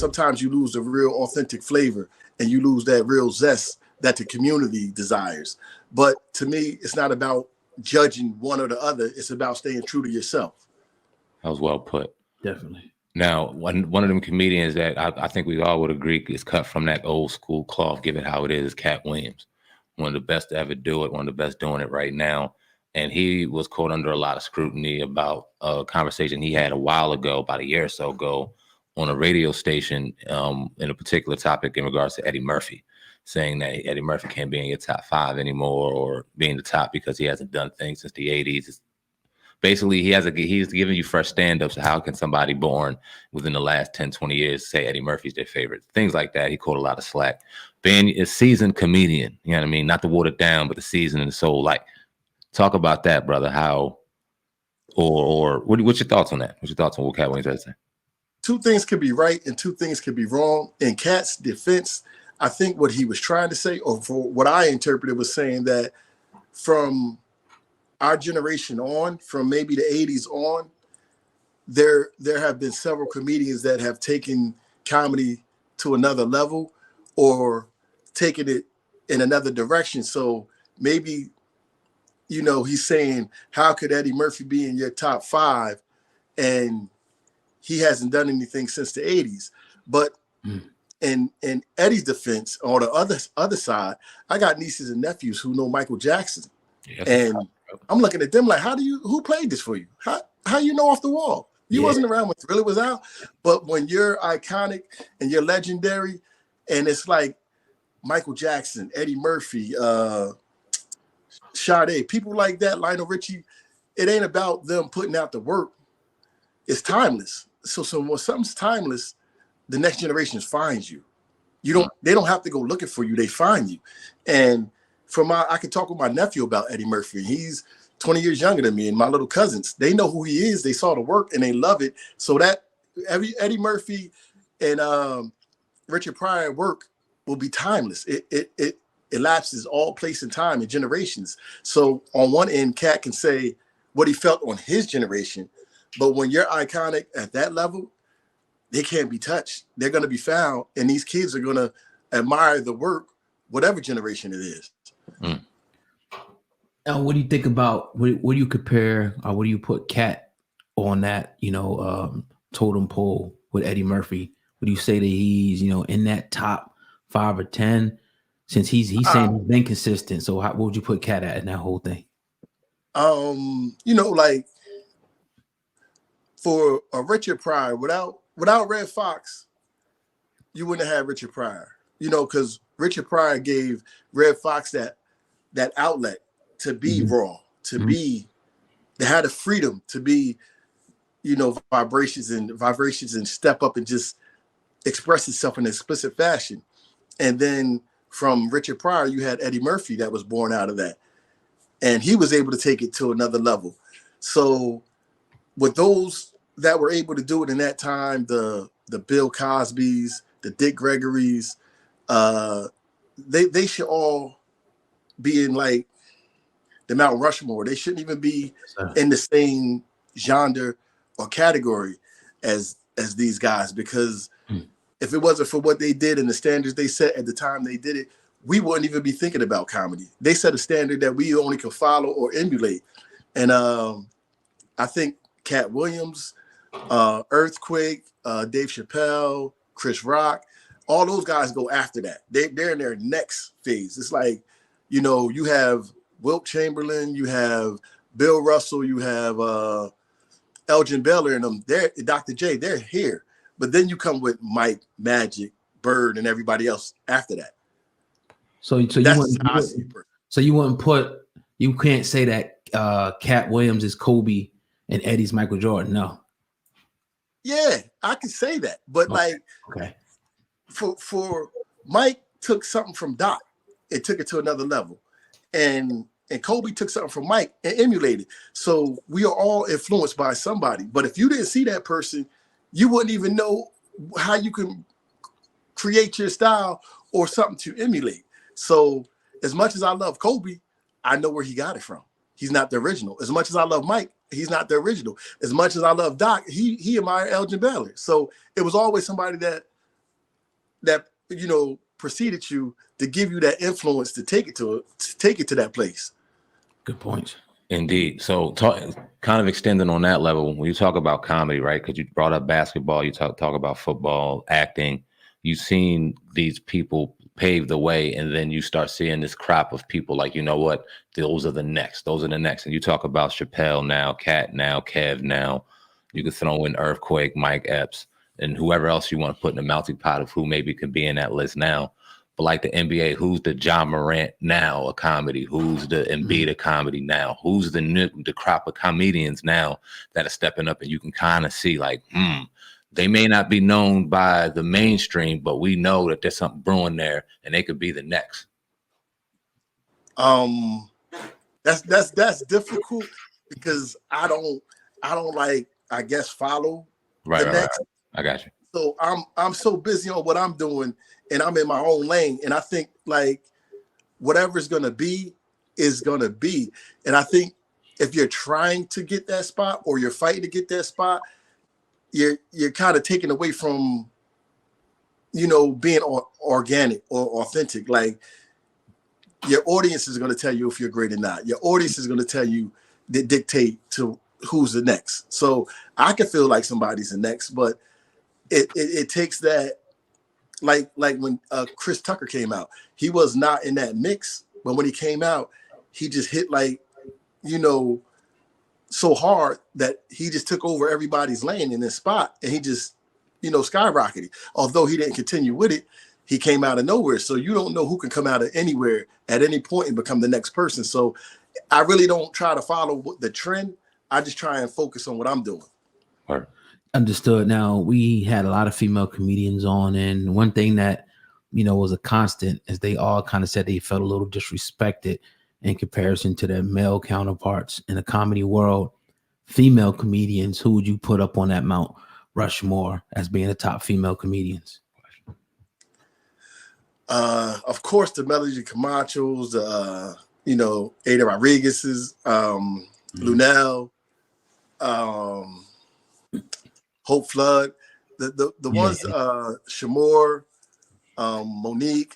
sometimes you lose the real authentic flavor and you lose that real zest that the community desires. But to me, it's not about judging one or the other. It's about staying true to yourself. That was well put. Definitely. Now, one of them comedians that I think we all would agree is cut from that old school cloth, give it how it is Katt Williams. One of the best to ever do it, one of the best doing it right now. And he was caught under a lot of scrutiny about a conversation he had a while ago, about a year or so ago, on a radio station in a particular topic in regards to Eddie Murphy, saying that Eddie Murphy can't be in your top 5 anymore or be in the top because he hasn't done things since the 80s. Basically, he's giving you fresh stand-ups. How can somebody born within the last 10, 20 years say Eddie Murphy's their favorite? Things like that. He caught a lot of slack. Being a seasoned comedian, you know what I mean? Not to water it down, but the seasoned and the soul. Like, talk about that, brother. How, or what's your thoughts on that? What's your thoughts on what Katt Williams has to say? 2 things could be right and 2 things could be wrong. In Katt's defense, I think what he was trying to say, or for what I interpreted, was saying that from our generation on, from maybe the 80s on, there have been several comedians that have taken comedy to another level or taken it in another direction. So maybe, you know, he's saying, how could Eddie Murphy be in your top 5 and he hasn't done anything since the 80s? But in Eddie's defense, on the other side, I got nieces and nephews who know Michael Jackson. Yes, and I'm looking at them like, who played this for you? How you know off the wall? You wasn't around when Thriller was out. But when you're iconic and you're legendary, and it's like Michael Jackson, Eddie Murphy, Sade, people like that, Lionel Richie, it ain't about them putting out the work. It's timeless. So when something's timeless, the next generation finds you. They don't have to go looking for you, they find you. And I can talk with my nephew about Eddie Murphy. He's 20 years younger than me, and my little cousins, they know who he is. They saw the work and they love it. So that Eddie Murphy and Richard Pryor work will be timeless. It elapses all place and time and generations. So on one end, Katt can say what he felt on his generation, but when you're iconic at that level, they can't be touched. They're going to be found, and these kids are going to admire the work, whatever generation it is. Now, what do you think about, what do you compare, or what do you put Katt on that, totem pole with Eddie Murphy? Would you say that he's, in that top 5 or 10? Since he's saying he's been consistent, so what would you put Katt at in that whole thing? Like for a Richard Pryor, without Red Fox, you wouldn't have had Richard Pryor. Because Richard Pryor gave Red Fox that outlet to be raw, to had the freedom to be, vibrations and step up and just express itself in an explicit fashion. And then from Richard Pryor, you had Eddie Murphy that was born out of that. And he was able to take it to another level. So with those that were able to do it in that time, the Bill Cosbys, the Dick Gregorys, they should all be in like the Mount Rushmore. They shouldn't even be in the same genre or category as these guys, because if it wasn't for what they did and the standards they set at the time they did it, we wouldn't even be thinking about comedy. They set a standard that we only can follow or emulate. And I think Katt Williams, Earthquake, Dave Chappelle, Chris Rock, all those guys go after that. They're in their next phase. It's like, you have Wilt Chamberlain, you have Bill Russell, you have Elgin Baylor and them. They're Dr. J, they're here. But then you come with Mike, Magic, Bird, and everybody else after that. So you wouldn't put, you can't say that Katt Williams is Kobe and Eddie's Michael Jordan. No. Yeah, I can say that. But for Mike took something from Doc and took it to another level. And Kobe took something from Mike and emulated. So we are all influenced by somebody. But if you didn't see that person, you wouldn't even know how you can create your style or something to emulate. So as much as I love Kobe, I know where he got it from. He's not the original. As much as I love Mike, he's not the original. As much as I love Doc, he admired Elgin Baylor. So it was always somebody that preceded you to give you that influence to take it to that place. Good points. Indeed. So kind of extending on that level, when you talk about comedy, right? Because you brought up basketball, you talk about football, acting. You've seen these people pave the way, and then you start seeing this crop of people like, you know what? Those are the next. And you talk about Chappelle now, Katt now, Kev now. You could throw in Earthquake, Mike Epps, and whoever else you want to put in the melting pot of who maybe could be in that list now. But like the NBA, who's the John Morant now a comedy? Who's the Embiid a comedy now? Who's the crop of comedians now that are stepping up, and you can kind of see like, they may not be known by the mainstream, but we know that there's something brewing there, and they could be the next. That's difficult because I don't like, I guess, follow the next. Right. I got you. So I'm so busy on what I'm doing, and I'm in my own lane. And I think like whatever's gonna be is gonna be. And I think if you're trying to get that spot or you're fighting to get that spot, you're kind of taken away from, being organic or authentic. Like your audience is gonna tell you if you're great or not. Your audience is gonna tell you, that dictate to who's the next. So I can feel like somebody's the next, but it takes that, like when Chris Tucker came out, he was not in that mix, but when he came out, he just hit like, so hard that he just took over everybody's lane in this spot, and he just, skyrocketed. Although he didn't continue with it, he came out of nowhere. So you don't know who can come out of anywhere at any point and become the next person. So I really don't try to follow the trend. I just try and focus on what I'm doing. Right. Understood. Now, we had a lot of female comedians on, and one thing that, was a constant is they all kind of said they felt a little disrespected in comparison to their male counterparts in the comedy world. Female comedians, who would you put up on that Mount Rushmore as being the top female comedians? Of course, the Melody Camachos, Ada Rodriguez's, Lunel, Hope Flood, the ones, Shamor, Monique,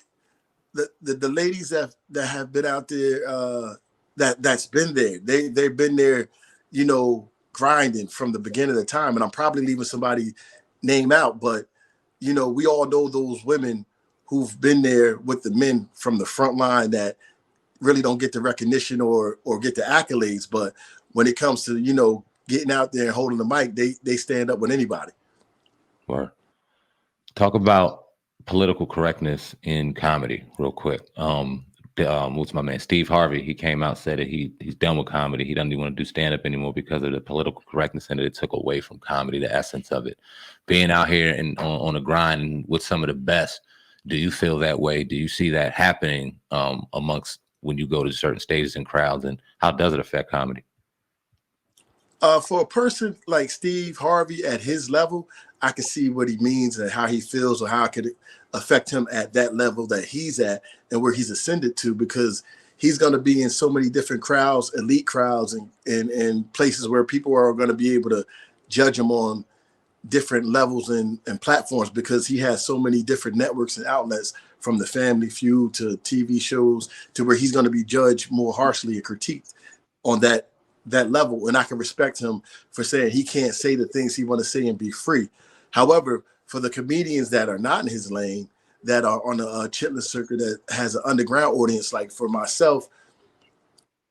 the ladies that have been out there, that's been there. They've been there, grinding from the beginning of the time. And I'm probably leaving somebody name out, but we all know those women who've been there with the men from the front line that really don't get the recognition or get the accolades. But when it comes to, getting out there and holding the mic, they stand up with anybody. Right. Talk about political correctness in comedy real quick. What's my man? Steve Harvey, he came out, said that he's done with comedy. He doesn't even want to do stand-up anymore because of the political correctness, and it took away from comedy, the essence of it. Being out here and on the grind with some of the best, do you feel that way? Do you see that happening amongst when you go to certain stages and crowds, and how does it affect comedy? For a person like Steve Harvey at his level, I can see what he means and how he feels, or how it could affect him at that level that he's at and where he's ascended to, because he's going to be in so many different crowds, elite crowds, and places where people are going to be able to judge him on different levels and platforms, because he has so many different networks and outlets, from the Family Feud to TV shows, to where he's going to be judged more harshly and critiqued on that level. And I can respect him for saying he can't say the things he want to say and be free. However, for the comedians that are not in his lane, that are on the chitlin circuit, that has an underground audience, like for myself,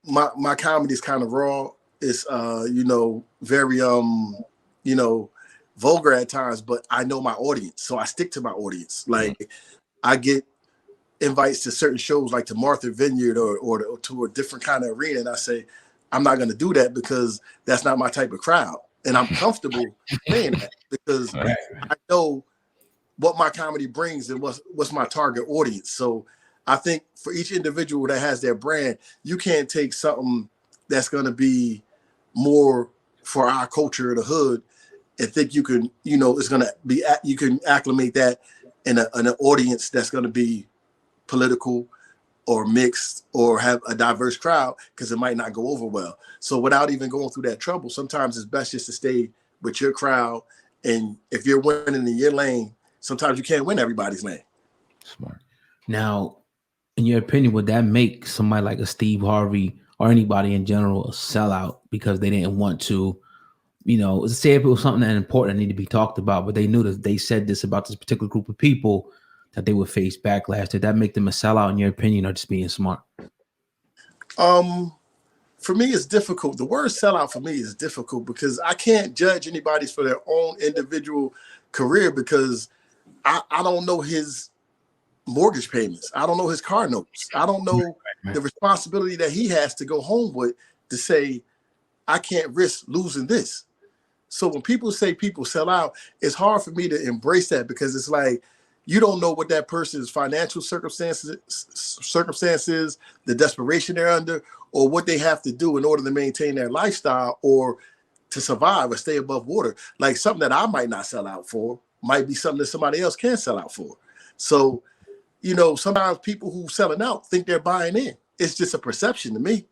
my comedy is kind of raw. It's very vulgar at times, but I know my audience, so I stick to my audience. Like I get invites to certain shows, like to Martha Vineyard or to a different kind of arena, and I say, I'm not going to do that because that's not my type of crowd. And I'm comfortable saying that because I know what my comedy brings and what's my target audience. So I think for each individual that has their brand, you can't take something that's going to be more for our culture of the hood and think you can, it's going to be, you can acclimate that in an audience that's going to be political or mixed or have a diverse crowd, because it might not go over well. So without even going through that trouble, sometimes it's best just to stay with your crowd. And if you're winning in your lane, sometimes you can't win everybody's lane. Smart. Now, in your opinion, would that make somebody like a Steve Harvey or anybody in general a sellout because they didn't want to, say if it was something that important that needed to be talked about, but they knew that they said this about this particular group of people that they would face backlash? Did that make them a sellout in your opinion, or just being smart? For me, it's difficult. The word sellout for me is difficult because I can't judge anybody for their own individual career because I don't know his mortgage payments. I don't know his car notes. I don't know the responsibility that he has to go home with to say, I can't risk losing this. So when people say people sell out, it's hard for me to embrace that because it's like, you don't know what that person's financial circumstances, the desperation they're under, or what they have to do in order to maintain their lifestyle or to survive or stay above water. Like something that I might not sell out for might be something that somebody else can sell out for. So, sometimes people who selling out think they're buying in. It's just a perception to me.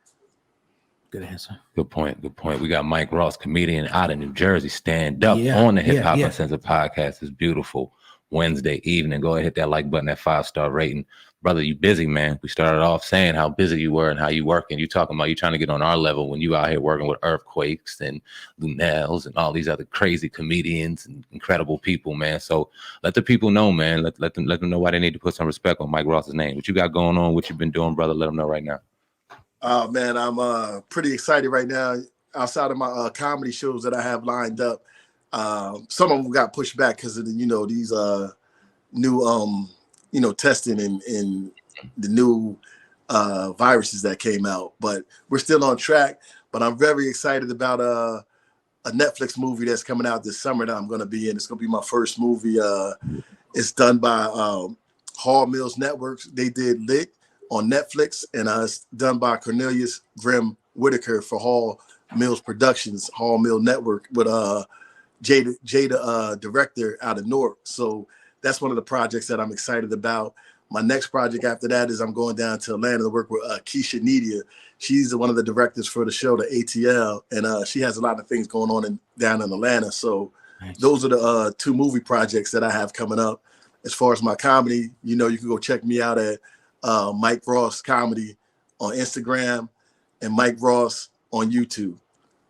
Good answer. Good point. We got Mike Ross, comedian out of New Jersey, stand up on the Hip Hop Uncensored podcast. It's beautiful Wednesday evening. Go ahead, hit that like button, that 5-star rating. Brother, you busy, man. We started off saying how busy you were and how you working. You talking about you trying to get on our level when you out here working with Earthquakes and Lunels and all these other crazy comedians and incredible people, man. So let the people know, man. Let them know why they need to put some respect on Mike Ross's name. What you got going on, what you've been doing, brother, let them know right now. Man, I'm pretty excited right now. Outside of my comedy shows that I have lined up, some of them got pushed back because of the, these new testing and the new viruses that came out. But we're still on track. But I'm very excited about a Netflix movie that's coming out this summer that I'm going to be in. It's going to be my first movie. It's done by Hall Mills Networks. They did Lit on Netflix, and it's done by Cornelius Grimm Whitaker for Hall Mills Productions, Hall Mill Network, with Jada director out of Newark. So that's one of the projects that I'm excited about. My next project after that is I'm going down to Atlanta to work with Keisha Nidia. She's one of the directors for the show, the ATL, and she has a lot of things going on down in Atlanta. So those are the 2 movie projects that I have coming up. As far as my comedy, you can go check me out at Mike Ross Comedy on Instagram and Mike Ross on YouTube.